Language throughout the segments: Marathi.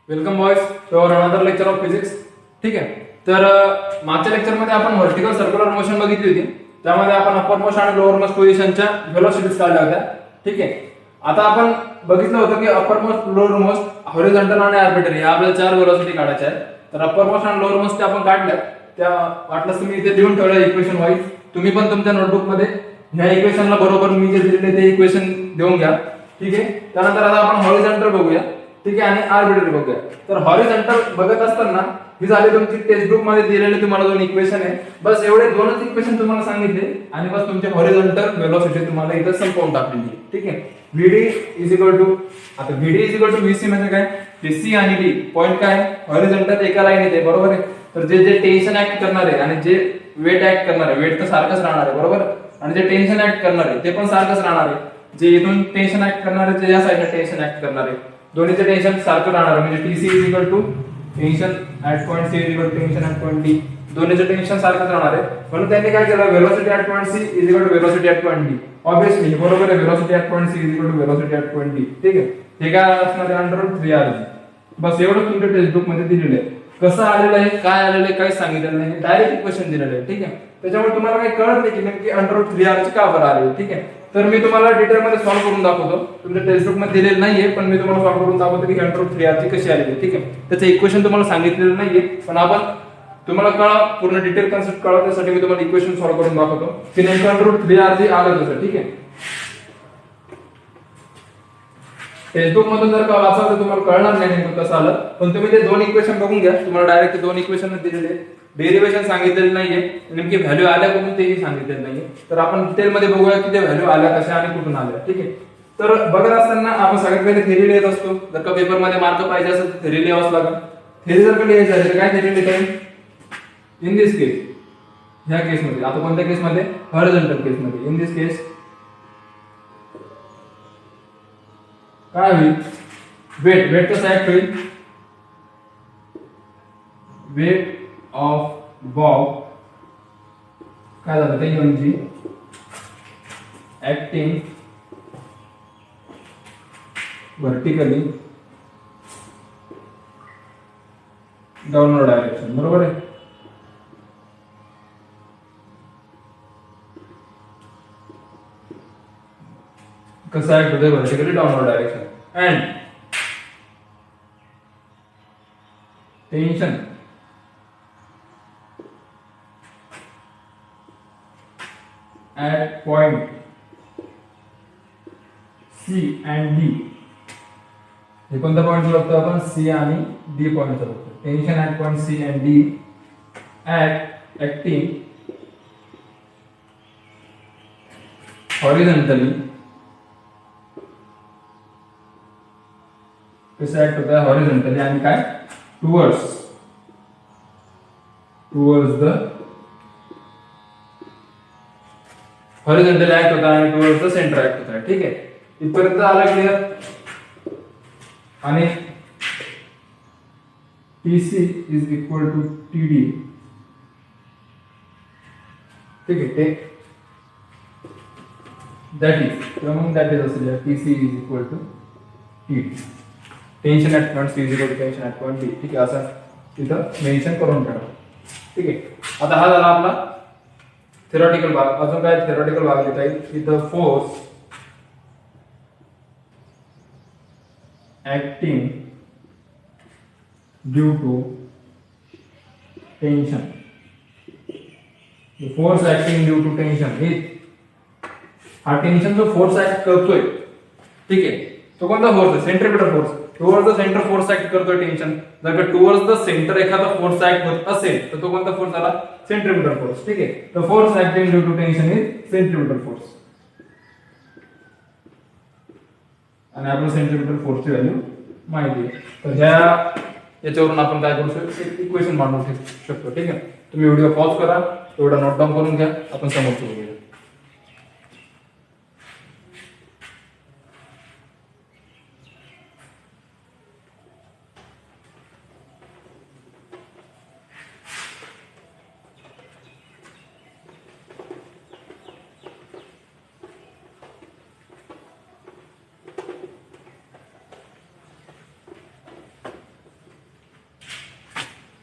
Welcome boys for another lecture of physics. ठीक आहे. तर मागच्या लेक्चरमध्ये आपण व्हर्टिकल सर्क्युलर मोशन बघितली होती. त्यामध्ये आपण अपर मोस्ट आणि लोअर मोस्ट पोझिशनच्या व्हेलॉसिटीज काढल्या होत्या. ठीक आहे. आता आपण बघितलं होतं की upper most, lower most, horizontal आणि आर्बिट्ररी या आपल्याला चार व्हेलॉसिटी काढायच्या आहेत. तर अपर मोस्ट आणि लोअर मोस्ट आपण काढल्या. त्या वाटलंच तुम्ही इथे लिहून ठेवल्या इक्वेशन वाईज. तुम्ही पण तुमच्या नोटबुकमध्ये ह्या इक्वेशनला बरोबर मी जे दिलेले ते इक्वेशन देऊन घ्या. ठीक आहे. त्यानंतर आता आपण हॉरिझॉन्टल बघूया. ठीक आहे. आणि आर्बिट्ररी बघूया. तर हॉरिझॉन्टल बघत असताना ही झाली तुमची टेक्स्ट बुक मध्ये दिलेले तुम्हाला दोन इक्वेशन आहे. बस एवढे दोनच इक्वेशन तुम्हाला सांगितले आणि बस तुमचे हॉरिझॉन्टल व्हेलॉसिटी तुम्हाला इथं संपवून टाकलेली आहे. ठीक आहे. VD इज इक्वल टू, आता VD is equal to VC म्हणजे काय, VC आणि D पॉइंट काय, हॉरिझॉन्टल एका लाईनीत आहे. बरोबर आहे. तर जे जे टेन्शन ऍक्ट करणार आहे आणि जे वेट ऍक्ट करणार आहे, वेट तर सारखंच राहणार आहे. बरोबर. आणि जे टेन्शन ऍक्ट करणार आहे ते पण सारखंच राहणार आहे. जे इथून टेन्शन ऍक्ट करणार आहे, जे या साईडला टेन्शन ऍक्ट करणार आहे, दोन्हीचे टेन्शन सारखं राहणार आहे. म्हणजे TC is equal to tension at point C is equal to tension at point D. दोन्हीचे टेन्शन सारखंच राहणार आहे. म्हणून त्यांनी काय केलं, velocity at point C is equal to velocity at point D. Obviously बरोबर आहे. Velocity at point C is equal to velocity at point D. ठीक आहे. हे काय असणार आहे, √3RG. बस एवढं तुमच्या टेक्स्ट बुक मध्ये दिलेलं आहे. कसं आलेलं आहे, काय आलेलं आहे, काही सांगितलेलं नाही. डायरेक्ट इक्वेशन दिलेलं आहे. ठीक आहे. त्याच्यामुळे तुम्हाला काही कळत नाही की नक्की √3RG का बरं आले. ठीक आहे. तर मी तुम्हाला डिटेल मध्ये सॉल्व्ह करून दाखवतो. तुमच्या टेक्स्ट बुक मध्ये दिलेलं नाहीये, पण मी तुम्हाला सॉल्व्ह करून दाखवतो की √3RG कशी आलेली आहे. ठीक आहे. त्याचं इक्वेशन तुम्हाला सांगितलेलं नाहीये, पण आपण तुम्हाला कळा, पूर्ण डिटेल कन्सेप्ट कळा, त्यासाठी मी तुम्हाला इक्वेशन सॉल्व्ह करून दाखवतो की नेमकं √3RG आलं कसं. ठीक आहे. टेक्स्टबुक मधून जर का वाचाल तर तुम्हाला कळणार नाही नेमकं कसं आलं, पण तुम्ही ते दोन इक्वेशन बघून घ्या. तुम्हाला डायरेक्ट दोन इक्वेशन दिलेले, डेरिव्हेशन सांगितलेलं नाहीये, नेमकी व्हॅल्यू आल्या कुठून तेही सांगितलेलं नाहीये. तर आपण डिटेल मध्ये बघूया की त्या व्हॅल्यू आल्या कशा आणि कुठून आल्या. ठीक आहे. तर बघत असताना आपण सगळ्यात पहिले थेरी लिहित असतो. जर का पेपर मध्ये मार्क पाहिजे असेल तर थेरी लिहावंच लागेल. थेरी जर का लिहायचं आहे तर काय थेरी लिहिता येईल, इन दिस केस, ह्या केस मध्ये, आता कोणत्या केस मध्ये, हॉरिझॉन्टल केस मध्ये. इन दिस केस काय होईल, वेट, वेट कसं ऍक्ट होईल, वेट ऑफ बॉब काय झालं ते म्हणजे ऍक्टिंग व्हर्टिकली डाऊनवर्ड डायरेक्शन. बरोबर आहे. कसं ऍक्ट होते, vertically downward direction. And tension at point C and D. हे कोणता पॉइंट बघतो आपण, C आणि D पॉइंट बघतो. Tension at point C and D at acting horizontally. कसं ऍक्ट होता, हॉरिझॉन्टली आणि काय, टुवर्ड्स द हॉरिझॉन्टल ऍक्ट होता आणि टुवर्ड्स द सेंटर ऍक्ट होता. ठीक आहे. इथपर्यंत आला क्लिअर. आणि TC is equal to TD. ठीक आहे. ते दॅट इज असेल TC is equal to TD. Tension at point C is equal to tension at point D. ठीक आहे. असं इथं मेन्शन करून ठेवा. ठीक आहे. आता हा झाला आपला थेरॉटिकल भाग. अजून काय थेरॉटिकल भाग लिहिता येईल, की the force acting due to tension. Force acting due to tension, हे हा टेन्शन जो फोर्स ऍक्ट करतोय, ठीक आहे, तो कोणता फोर्स आहे, centripetal force. Towards the centre force act करतोय टेन्शन. जर का टुवर्ड्स द सेंटर एखादा फोर्स ऍक्ट होत असेल तर तो कोणता फोर्स आला, सेंट्रिपिटल फोर्स. ठीक आहे. The force acting due to tension is centripetal force. आणि आपण सेंट्रिपिटल फोर्सची व्हॅल्यू माहिती आहे. तर याच्यावरून आपण काय करू शकतो, इक्वेशन मांडू शकतो. ठीक आहे. तुम्ही व्हिडिओ पॉज करा, एवढा नोट डाऊन करून घ्या, आपण समोरचं बघूया.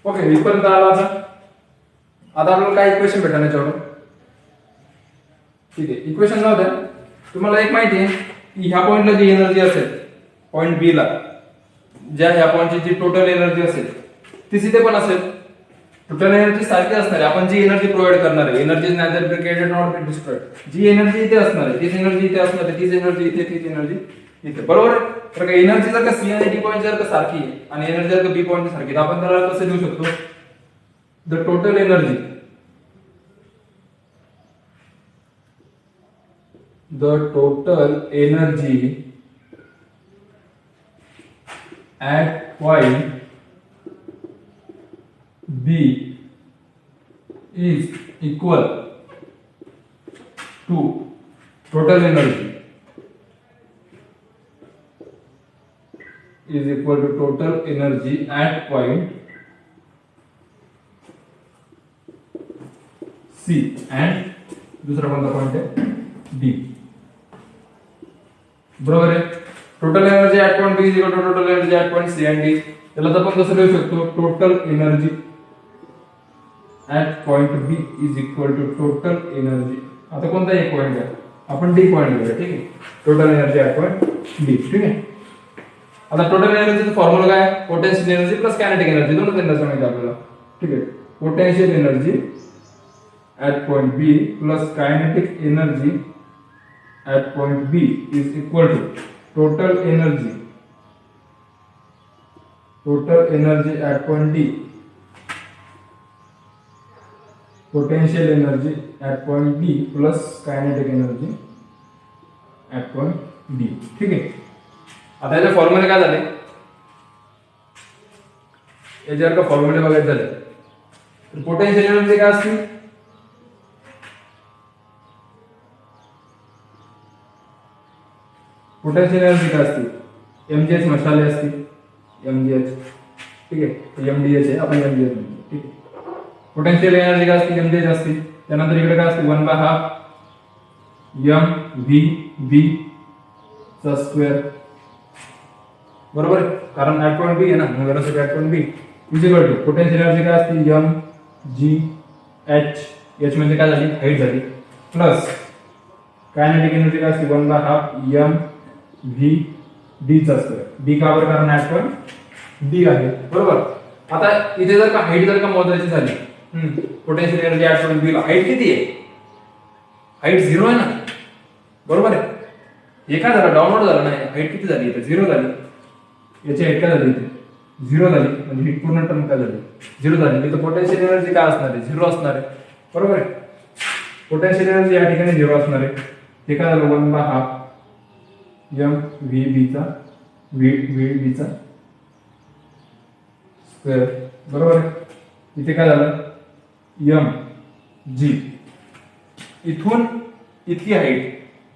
ओके, इथपर्यंत आला आता आपल्याला काय इक्वेशन भेटणार याच्यावरून. ठीक आहे, इक्वेशन जाऊ द्या. तुम्हाला एक माहिती आहे की ह्या पॉइंटला जी एनर्जी असेल, पॉइंट बी ला ज्या ह्या पॉइंटची जी टोटल एनर्जी असेल तीच इथे पण असेल. टोटल एनर्जी सारखी असणार आहे. आपण जी एनर्जी प्रोव्हाइड करणार आहे, energy is neither created not destroyed, जी एनर्जी इथे असणार आहे तीच एनर्जी इथे असणार आहे, तीच एनर्जी इथे, तीच एनर्जी इथे. बरोबर आहे. तर का एनर्जी जर का सी आणि डी पॉइंट जर का सारखी आहे आणि एनर्जी जर का बी पॉइंट सारखी, तर आपण त्याला कसं लिहू शकतो, the total energy, the total energy at point B is equal to total energy is equal to total energy at point C and दूसरा कोणता पॉइंट आहे D. बरोबर आहे. Total energy at point B is equal to total energy at point C and D. त्याला आपण कसं लिहू शकतो, total energy at point B is equal to total energy, आता कोणता एक पॉइंट आहे, आपण डी पॉइंट घेऊया. ठीक आहे, total energy at point D. ठीक आहे. आता टोटल एनर्जीचा फॉर्म्युला काय आहे, potential energy plus kinetic energy, दोनच एनर्जी माहिती आपल्याला. ठीक आहे, potential energy at point B plus kinetic energy at point B is equal to total energy at point D, potential energy at point B plus kinetic energy at point D. ठीक आहे. आता याचे फॉर्म्युले काय झाले, याच्यावर का फॉर्म्युले बघायचे झाले तर पोटेन्शियल एनर्जी काय असते, पोटेन्शियल एनर्जी काय असते, एमजीएच मशाले असते, एमजीएच. ठीक आहे, एमडीएच आहे, आपण एमजीएच म्हणतो. ठीक आहे. पोटेन्शियल एनर्जी काय असते, एमजीएच असते. त्यानंतर इकडे काय असते, 1/2 एम व्ही बी चा स्क्वेअर. बरोबर आहे, कारण ऍट पॉइंट बी आहे ना, velocity at point B is equal to potential energy काय असते, एम जी एच, एच म्हणजे काय झाली, हाईट झाली, प्लस कायनेटिक एनर्जी काय असते, 1/2 एम व्ही डी चा स्क्वेअर. डी का बरं, कारण ऍट पॉइंट डी आहे. बरोबर. आता इथे जर का हाईट जर का मोजायची झाली, पोटेन्शियल एनर्जी ऍट पॉइंट बी ला हाईट किती आहे, हाईट 0 आहे ना. बरोबर आहे. हे काय झालं, डाउनलोड झालं नाही, हाईट किती झाली, इथे 0 झाली. याची हाईट काय झाली, इथे 0 झाली, म्हणजे ही पूर्ण टर्म काय झाली, 0 झाली. इथे पोटेन्शियल एनर्जी काय असणार आहे, 0 असणार आहे. बरोबर आहे. पोटेन्शियल एनर्जी या ठिकाणी 0 असणार आहे. हे काय झालं, 1/2 एम व्ही बी चा स्क्वेअर. बरोबर आहे. इथे काय झालं, एम जी, इथून इतकी हाईट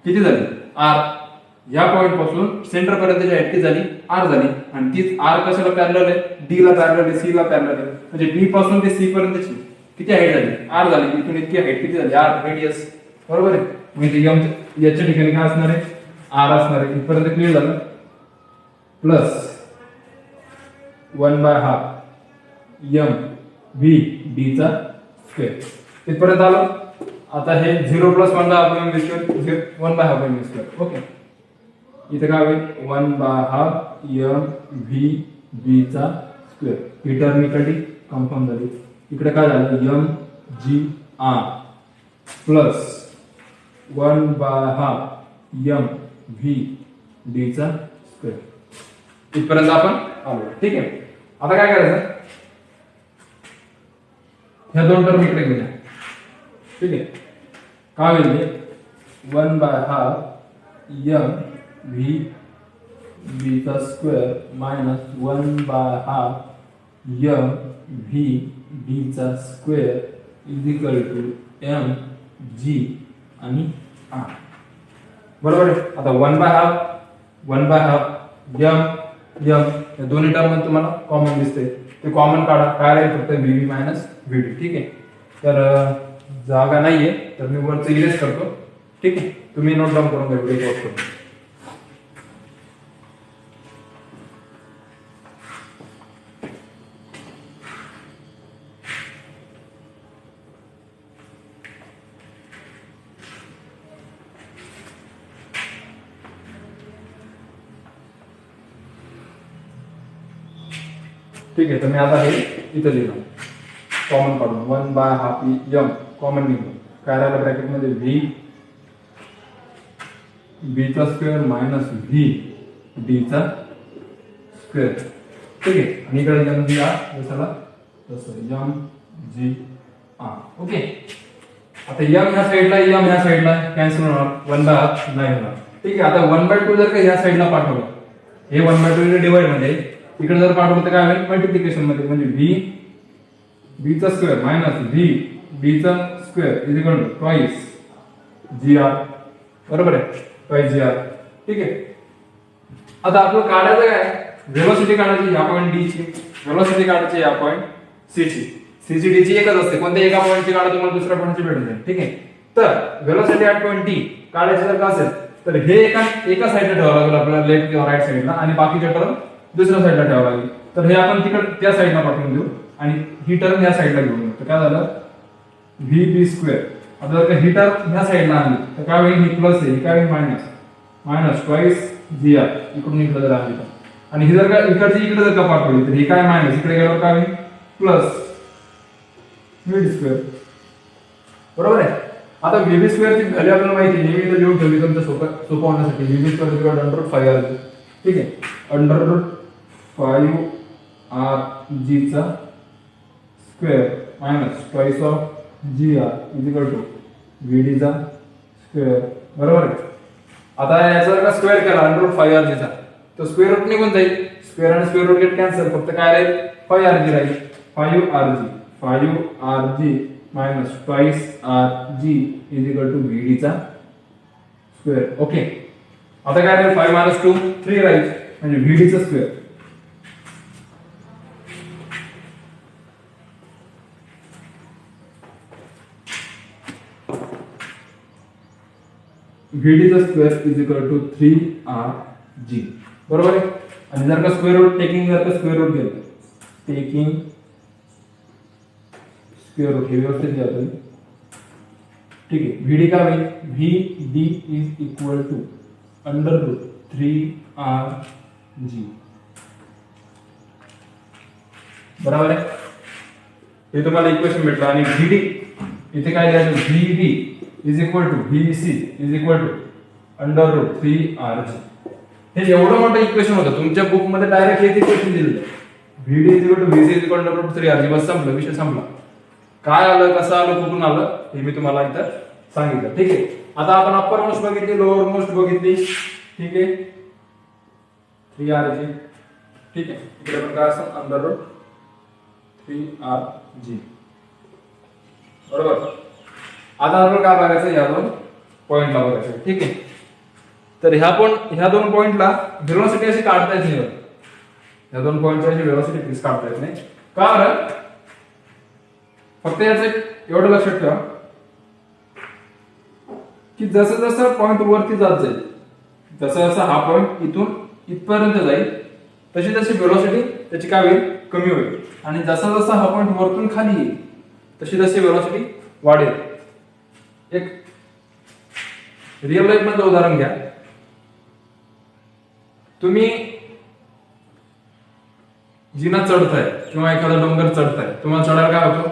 किती झाली, आर. या पॉइंट पासून सेंटर पर्यंतची हाईट किती झाली, आर झाली. आणि तीच आर कशाला पॅरलल आहे, डी ला पॅरलल आहे, सी ला पॅरलल आहे. म्हणजे बी पासून ते सी पर्यंतची किती हाईट झाली, आर झाली. इथून इतकी हाईट किती झाली, आर, रेडियस. बरोबर आहे. म्हणजे एम याच्या ठिकाणी काय असणार आहे, आर असणार आहे. इथपर्यंत क्लिअर झालं. प्लस 1/2 एम व्ही डी चा स्क्वेअर. इथपर्यंत आलं. आता हे 0 plus 1/2 M V square, 1/2 M V square. Okay. इथे काय होईल, 1/2 एम व्ही बी चा स्क्वेअर. ही टर्म इकडे कन्फर्म झाली. इकडे काय झालं, M G R plus 1/2 M V D चा स्क्वेअर. इथपर्यंत आपण आलो. ठीक आहे. आता काय करायचं, ह्या दोन टर्म इकडे घेऊया. ठीक आहे. काय होईल, 1/2 एम व्ही बी चा square minus 1/2 M V D चा square is equal to M G आणि आर. बरोबर आहे. आता 1/2 एम या दोन्ही टर्म तुम्हाला कॉमन दिसते, ते कॉमन काढा. काय राहील, फक्त व्ही मायनस व्ही डी. ठीक आहे. तर जागा नाहीये तर मी वरचं इरेज करतो. ठीक आहे. तुम्ही नोट डाऊन करून घ्या, व्हिडिओ पॉज करून. ठीक आहे. तर मी आता हे इथं लिहिलं कॉमन काढून 1/2 m कॉमन निघून काय राहिलं ब्रॅकेटमध्ये v b चा स्क्वेअर मायनस v d चा स्क्वेअर. ठीक आहे. आणि इकडे m g r जसं तसं m g r. ओके. आता m ह्या साईडला m ह्या साईडला कॅन्सल होणार 1/2 नाही होणार. ठीक आहे. आता 1/2 जर का ह्या साईडला पाठवलं हे 1/2 इकडे डिवाइड मध्ये इकडे जर पाठवलं तर काय होईल मल्टिप्लिकेशन मध्ये म्हणजे v b चा स्क्वेअर मायनस v b चा square is equal to twice gr. बरोबर आहे ट्वाइस gr. ठीक आहे. आता आपलं काढायचं काय व्हेलॉसिटी काढायची या पॉइंट d ची व्हेलॉसिटी काढायची या पॉइंट c ची c ची d ची एकच असते कोणत्या एका पॉइंटची काढा तुम्हाला दुसऱ्या पॉइंटची भेटून जाईल. ठीक आहे. तर व्हेलॉसिटी ॲट पॉइंट d काढायची जर का असेल तर हे एका साईडला ठेवावं लागेल आपल्याला लेफ्ट किंवा राईट साईडला आणि बाकीच्या टर्म दुसऱ्या साईडला ठेवावं लागेल. तर हे आपण तिकडे त्या साईडला पाठवून देऊ आणि ही टर्म या साईडला घेऊन येऊ. तर काय झालं vb स्क्वेअर. आता जर का ही टर्म ह्या साईडला आणली तर काय होईल ही प्लस आहे ही काय होईल मायनस ट्वाइस gr इकडून इकडे जर आणली आणि ही जर का इकडची इकडे जर का पाठवली तर ही काय मायनस इकडे गेल्यावर काय होईल प्लस vd स्क्वेअर. बरोबर आहे. आता vb स्क्वेअर ची व्हॅल्यू आपल्याला माहिती आहे मी इथे लिहून ठेवली तुमच्या सोपं होण्यासाठी vb square is equal to √5rg. ठीक आहे. √5rg चा square minus twice of gr is equal to vd चा स्क्वेअर. बरोबर आहे. आता याचा जर का स्क्वेअर केला √5rg चा तर स्क्वेअर रूट निघून जाईल स्क्वेअर आणि स्क्वेअर रूट गेट कॅन्सल फक्त काय राहील 5rg राहील 5rg minus twice rg is equal to vd चा स्क्वेअर. ओके. आता काय राहील 5 - 2 3 राहील म्हणजे vd चा स्क्वेअर. vd चा square is equal to 3rg. बरोबर आहे. आणि जर का स्क्वेअर रूट जर का स्क्वेअर रूट गेलं टेकिंग स्क्वेअर रूट हे व्यवस्थित घ्या तुम्ही. ठीक आहे. vd काय होईल vd is equal to √3rg. बरोबर आहे. हे तुम्हाला इक्वेशन भेटलं आणि vd इथे काय द्यायचं vd is equal to vc is equal to √3rg. हे एवढं मोठं इक्वेशन होतं तुमच्या बुक मध्ये डायरेक्ट हेच इक्वेशन दिलेलं vd is equal to vc is equal to √3rg. बस संपलं विषय संपला. काय आलं कसं आलं कुठून आलं हे मी तुम्हाला इथं सांगितलं. ठीक आहे. आता आपण अप्पर मोस्ट बघितली लोअर मोस्ट बघितली. ठीक आहे 3rg. ठीक आहे. इकडे पण काय असं √3rg. बरोबर. आता आपण काय बघायचं या दोन पॉइंटला बघायचं. ठीक आहे. तर ह्या दोन पॉइंटला व्हेलॉसिटी अशी काढता येत नाही. ह्या दोन पॉइंटची अशी व्हेलॉसिटी फिक्स काढता येत नाही कारण फक्त याचं एवढं लक्षात ठेवा की जसं जसं पॉइंट वरती जात जाईल जसं जसं हा पॉइंट इथून इथपर्यंत जाईल तशी तशी व्हेलॉसिटी त्याची काय होईल कमी होईल आणि जसा जसा हा पॉइंट वरतून खाली येईल तशी तशी व्हेलॉसिटी वाढेल. एक रिअल लाईफ मधलं उदाहरण घ्या. तुम्ही जिना चढताय किंवा एखादा डोंगर चढताय तुम्हाला चढायला काय होतं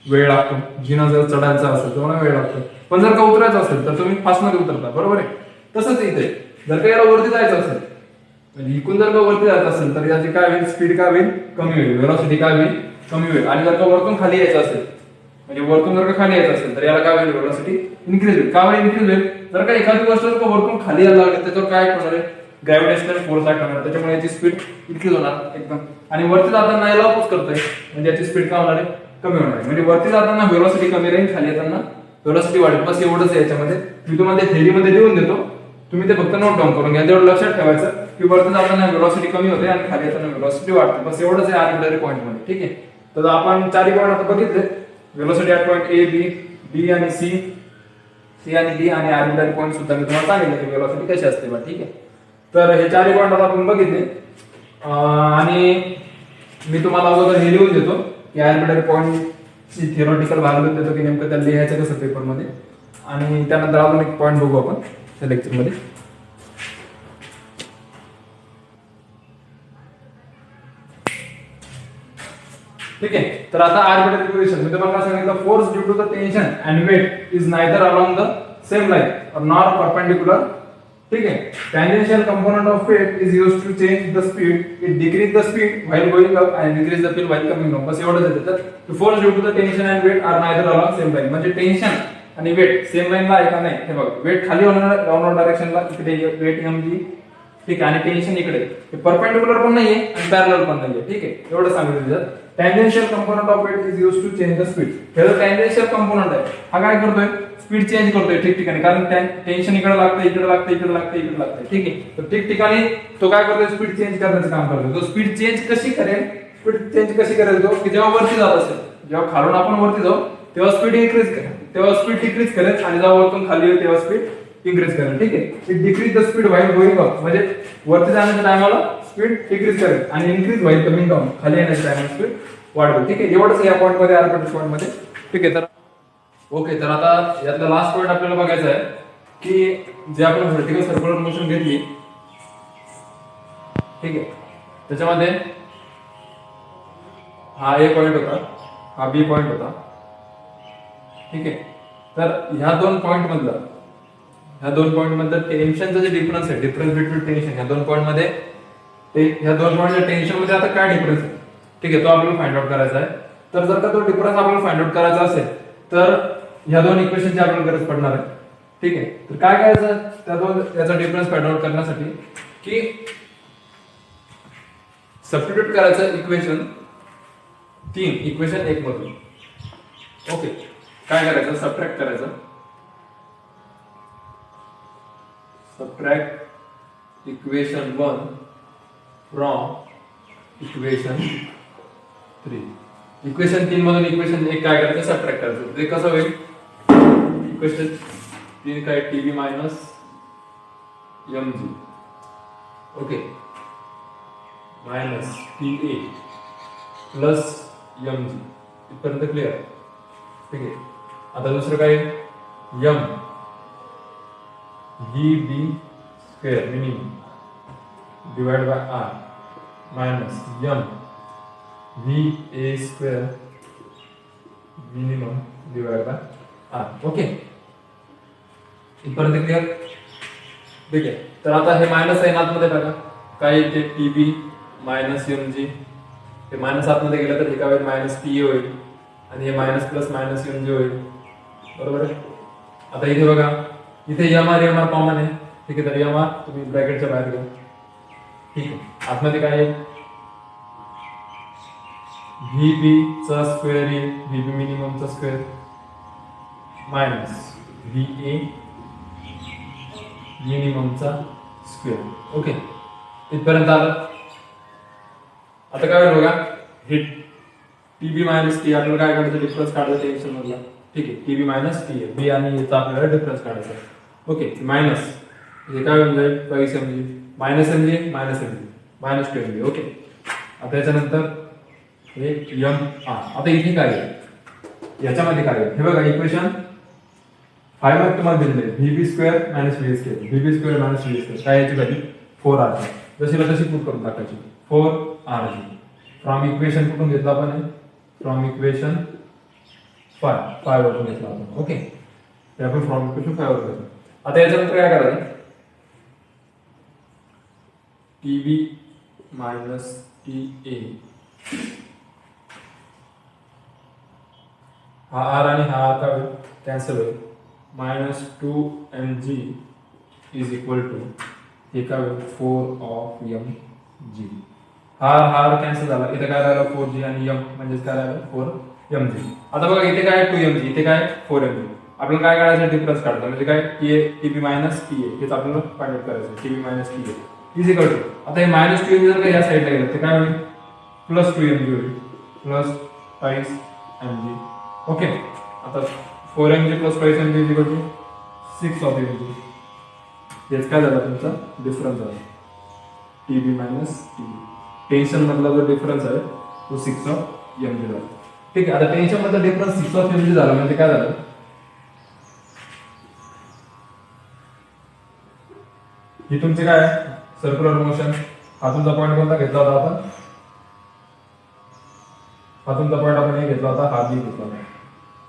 वेळ लागतो. जिना जर चढायचा असेल तुम्हाला वेळ लागतो पण जर का उतरायचं असेल तर तुम्ही फास्ट मध्ये उतरता. बरोबर आहे. तसंच इथे जर का याला वरती जायचं असेल म्हणजे इकडून जर का वरती जायचं असेल तर याची काय होईल स्पीड काय होईल कमी होईल व्हेलॉसिटी काय होईल कमी होईल. आणि जर का वरतून खाली यायचं असेल म्हणजे वरतून जर का खाली यायचं असेल तर याला काय होईल व्हेलॉसिटी इन्क्रीज होईल. का बरं इन्क्रीज होईल जर का एखादी गोष्ट जर का वरतून खाली यायला लागली त्याच्यावर काय होणार आहे ग्रॅव्हिटेशनल फोर्स ऍक्ट होणार त्याच्यामुळे याची स्पीड इन्क्रीज होणार एकदम. आणि वरती जाताना याला अपोज करतोय म्हणजे याची स्पीड काय होणार आहे कमी होणार आहे. म्हणजे वरती जाताना व्हेलॉसिटी कमी राहील खाली येताना व्हेलॉसिटी वाढेल. बस एवढंच आहे याच्यामध्ये. मी तुम्हाला थेअरी मध्ये लिहून देतो तुम्ही ते फक्त नोट डाऊन करून घ्या. तेवढं लक्षात ठेवायचं की वरती जाताना व्हेलॉसिटी कमी होते आणि खाली येताना व्हेलॉसिटी वाढते. बस एवढंच आहे आर्बिट्ररी पॉईंट मध्ये. ठीक आहे. तर आपण चारही पॉईंट आता बघितले velocity at point A B आणि सी आणि डी आणि आर्बिट्ररी पॉईंट सुद्धा मी तुम्हाला सांगितलं की व्हेलॉसिटी कशी असते बा. ठीक आहे. तर हे चारही पॉईंट आता आपण बघितले आणि मी तुम्हाला अगोदर हे लिहून देतो की आर्बिट्ररी पॉईंटची थिअरॉटिकल भाग लिहून देतो की नेमकं त्याला लिहायचं कसं पेपरमध्ये आणि त्यानंतर अजून एक पॉईंट बघू आपण त्या लेक्चरमध्ये. ठीक आहे. तर आता आर्बिट्ररी इक्वेशन मी तुम्हाला काय सांगितलं, force due to the tension and weight is neither along the same line or nor perpendicular. ठीक आहे. Tangential component of weight is used to change the speed, it decrease the speed while going up and decrease the speed while coming down. बस एवढंच आहे त्याच्यात. Force due to the tension and weight are neither along same line, म्हणजे टेन्शन आणि वेट सेम लाईनला आहे का नाही हे बघा. वेट खाली होणार डाऊनवर्ड डायरेक्शनला, इकडे वेट mg. ठीक आहे. आणि टेन्शन इकडे, परपेंडिकुलर पण नाहीये आणि पॅरलल पण नाहीये. ठीक आहे. एवढं सांगितलं त्याच्यात. Tangential component of weight is used to change the speed. हे जो टँजेन्शियल कंपोनेंट आहे हा काय करतोय, स्पीड चेंज करतोय ठिकठिकाणी, कारण टेन्शन इकडे लागतं, इकडे लागतं, इकडे लागतं, इकडे लागतं. ठीक आहे. तर ठिकठिकाणी तो काय करतोय, स्पीड चेंज करण्याचं काम करतोय. तो स्पीड चेंज कशी करेल, स्पीड चेंज कशी करेल तो, की जेव्हा वरती जात असेल, जेव्हा खालून आपण वरती जाऊ तेव्हा स्पीड इन्क्रीज करेल, तेव्हा स्पीड डिक्रीज करेल, आणि जेव्हा वरतून खाली येईल तेव्हा स्पीड इन्क्रीज करेल. ठीक आहे. It decrease the speed while going up, म्हणजे वरती जाण्याच्या टायमाला स्पीड डिक्रीज करेल आणि इन्क्रीज व्हाइल कमिंग डाऊन, खाली येण्याच्या टायमाला स्पीड वाढवेल. ठीक आहे. एवढंच या पॉइंट मध्ये, आर्बिट्ररी पॉइंट मध्ये. ठीक आहे. तर ओके, तर आता यातला लास्ट पॉइंट आपल्याला बघायचा आहे की जे आपण व्हर्टिकल सर्क्युलर मोशन घेतली. ठीक आहे. त्याच्यामध्ये हा ए पॉइंट होता, हा बी पॉइंट होता. ठीक आहे. तर ह्या दोन पॉइंट मधलं टेन्शनचं जे डिफरन्स आहे, डिफरन्स बिटवीन टेन्शन, ह्या दोन पॉइंट मध्ये ह्या दोन पॉइंटच्या टेन्शन मध्ये आता काय डिफरन्स आहे, ठीक आहे, तो आपल्याला फाइंड आउट करायचा आहे. तर जर का तो डिफरन्स आपल्याला फाइंड आउट करायचा असेल तर ह्या दोन इक्वेशनची आपल्याला गरज पडणार आहे. ठीक आहे. तर काय करायचं त्या दोन याचा डिफरन्स फाइंड आउट करण्यासाठी, की सबस्टिट्यूट करायचं इक्वेशन 3 इक्वेशन 1 मधून. ओके. काय करायचं, सबट्रॅक्ट करायचं, subtract equation 1 from equation 3. Equation 3 मधून इक्वेशन 1 काय करायचं, सबट्रॅक्ट करायचं. ते कसं होईल, इक्वेशन 3 काय, TB minus mg, okay, minus TA plus mg. इथपर्यंत क्लिअर. ठीक आहे. आता दुसरं काय, m vb square minimum divide by r minus m va square minimum divide by r. Okay. इथपर्यंत क्लिअर. ठीक आहे. तर आता हे मायनस आहे आतमध्ये टाका, काय येते, टीबी मायनस mg. हे मायनस आतमध्ये गेलं तर हे काय होईल, मायनस TA होईल, आणि हे मायनस प्लस मायनस mg होईल. बरोबर आहे. आता इथे बघा, इथे mr कॉमन आहे. ठीक आहे. तर mr तुम्ही ब्रॅकेटच्या बाहेर घ्या. ठीक आहे. आतमध्ये काय आहे, vb चा स्क्वेअर येईल, vb मिनिमम चा स्क्वेअर मायनस va मिनिमम चा स्क्वेअर. ओके. इथपर्यंत आलं. आता काय होईल बघा, हे टीबी मायनस टी आपल्याला काय काढायचं, डिफरन्स काढायचा टेन्शन मधला. ठीक आहे. टीबी मायनस टी बी आणि याचा आपल्याला डिफरन्स काढायचा. ओके. मायनस हे काय होऊन जाईल, 22 mg minus mg minus mg minus 2 mg. Okay. आता याच्यानंतर हे m r. आता इथे काय आहे, याच्यामध्ये काय आहे हे बघा, इक्वेशन 5 मध्ये तुम्हाला दिलेले vb square minus v square, vb square minus v square, काय याची व्हॅल्यू 4rg. जशीला तशी पुट करून टाकायची, 4rg. फ्रॉम इक्वेशन कुठून घेतला आपण, फ्रॉम इक्वेशन 5 वरून घेतला आपण. ओके. ते आपण फ्रॉम इक्वेशन 5 वरून घेतलं. आता याच्यानंतर काय करायचं, टीबी मायनस TA, हा आर आणि हा आर काय कॅन्सल होईल, minus 2mg is equal to हे काय होईल, 4 ऑफ mg. हा कॅन्सल झाला, इथे काय राहिलं 4g आणि m म्हणजे काय राहिलं 4mg. आता बघा इथे काय 2mg, इथे काय 4mg. आपल्याला काय काढायचं, डिफरन्स काढतो, म्हणजे काय टीबी मायनस TA हेच आपल्याला फाइंड आउट करायचं. TB minus TA is equal to, आता हे मायनस 2mg जर का या साईडला गेलं तर काय होईल, प्लस 2mg होईल, प्लस 5mg. ओके. आता 4mg plus 5mg is equal to 6 of mg. हेच काय झालं, तुमचा डिफरन्स झाला, टीबी मायनस टीबी. टेन्शन मधला जो डिफरन्स आहे तो 6 ऑफ mg झाला. ठीक आहे. आता टेन्शन मधला डिफरन्स 6 ऑफ mg झाला म्हणजे काय झालं, ही तुमची काय सर्क्युलर मोशन. हा तुमचा पॉईंट कोणता घेतला होता आपण, हा तुमचा पॉईंट आपण हे घेतला होता, हा बी घेतला होता.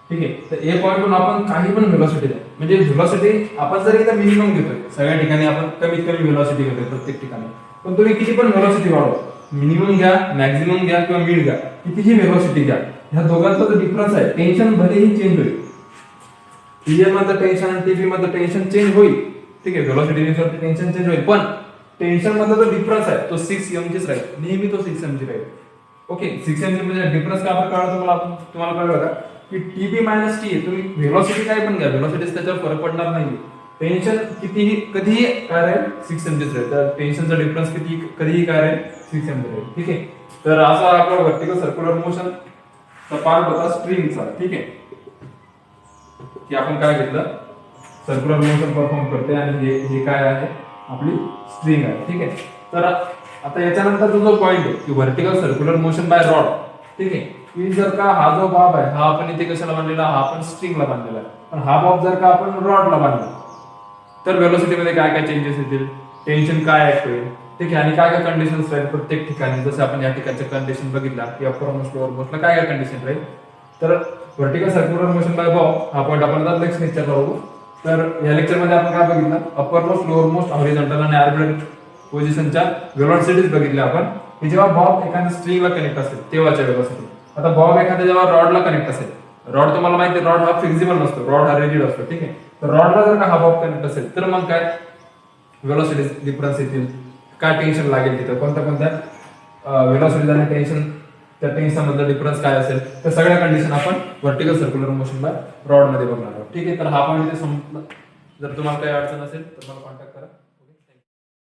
ठीक आहे. तर ए पॉईंटवरून आपण काही पण व्हेलॉसिटी द्या, म्हणजे व्हेलॉसिटी आपण जर इथं मिनिमम घेतोय, सगळ्या ठिकाणी आपण कमीत कमी व्हेलॉसिटी घेतोय प्रत्येक ठिकाणी, पण तुम्ही किती पण व्हेलॉसिटी वाढवा, मिनिमम घ्या, मॅक्झिमम घ्या किंवा मिड घ्या, कितीही व्हेलॉसिटी घ्या, ह्या दोघांचा जो डिफरन्स आहे, टेन्शन भलेही चेंज होईल. टीए मध्ये टेन्शन आणि टीबी मध्ये टेन्शन चेंज होईल. ठीक आहे, व्हेलॉसिटी टेन्शन चेंज होईल, पण टेन्शन मध्ये जो डिफरन्स आहे तो 6 mgच राहील, नेहमी तो 6 mg राहील. ओके, 6 mg म्हणजे डिफरन्स का आपण कळलं तुम्हाला कळलं का की टीबी मायनस टी तुम्ही व्हेलॉसिटी काय पण घ्या, व्हेलॉसिटी त्याच्यावर फरक पडणार नाही. टेन्शन कितीही कधीही काय राहील 6 mg राहील. तर टेन्शनचा डिफरन्स किती कधीही काय राहील 6 mg राहील. ठीक आहे. तर असा आपला व्हर्टिकल सर्क्युलर मोशन चा पार्ट होता स्ट्रिंगचा. ठीक आहे, की आपण काय घेतलं, सर्क्युलर मोशन परफॉर्म करते आणि हे काय आहे, आपली स्ट्रिंग आहे. ठीक आहे. तर आता याच्यानंतर जो पॉइंट आहे की vertical circular motion by rod. ठीक आहे, की जर का हा जो बॉब आहे, हा आपण इथे कशाला बांधलेला, हा आपण स्ट्रिंगला बांधलेला आहे, पण हा बॉब जर का आपण रॉडला बांधला तर व्हेलॉसिटी मध्ये काय काय चेंजेस येतील, टेन्शन काय ऍक्ट होईल. ठीक आहे, आणि काय काय कंडिशन्स राहील प्रत्येक ठिकाणी, जसं आपण या ठिकाणच्या कंडिशन बघितला की अप्पर मोस्ट लोअर मोस्टला काय काय कंडिशन राहील. तर vertical circular motion bye Bob हा पॉईंट आपण आता नेक्स्ट लेक्चरला बघू. तर या लेक्चर मध्ये आपण काय बघितलं, upper most lower most horizontal आणि आर्बिट्ररी पोझिशनच्या व्हेलॉसिटीज बघितल्या आपण, की जेव्हा बॉब एखाद्या स्ट्रिंगला कनेक्ट असेल तेव्हाच्या व्हेलॉसिटी. आता बॉब एखाद्या जेव्हा रॉडला कनेक्ट असेल, रॉड तुम्हाला माहिती आहे, रॉड हा फ्लेक्झिबल नसतो, रॉड हा रिजिड असतो. ठीक आहे, तर रॉडला जर का हा बॉब कनेक्ट असेल तर मग काय व्हेलॉसिटी डिफरन्स येतील, काय टेन्शन लागेल तिथं, कोणत्या व्हेलॉसिटी आणि टेन्शन, त्या टेन्शन मधला डिफरन्स काय असेल, त्या सगळ्या कंडिशन आपण vertical circular motion by rod मध्ये बघणार आहोत. ठीक आहे, तर हा पॉईंट इथे संपला. जर तुम्हाला काही अडचण असेल तर मला कॉन्टॅक्ट करा.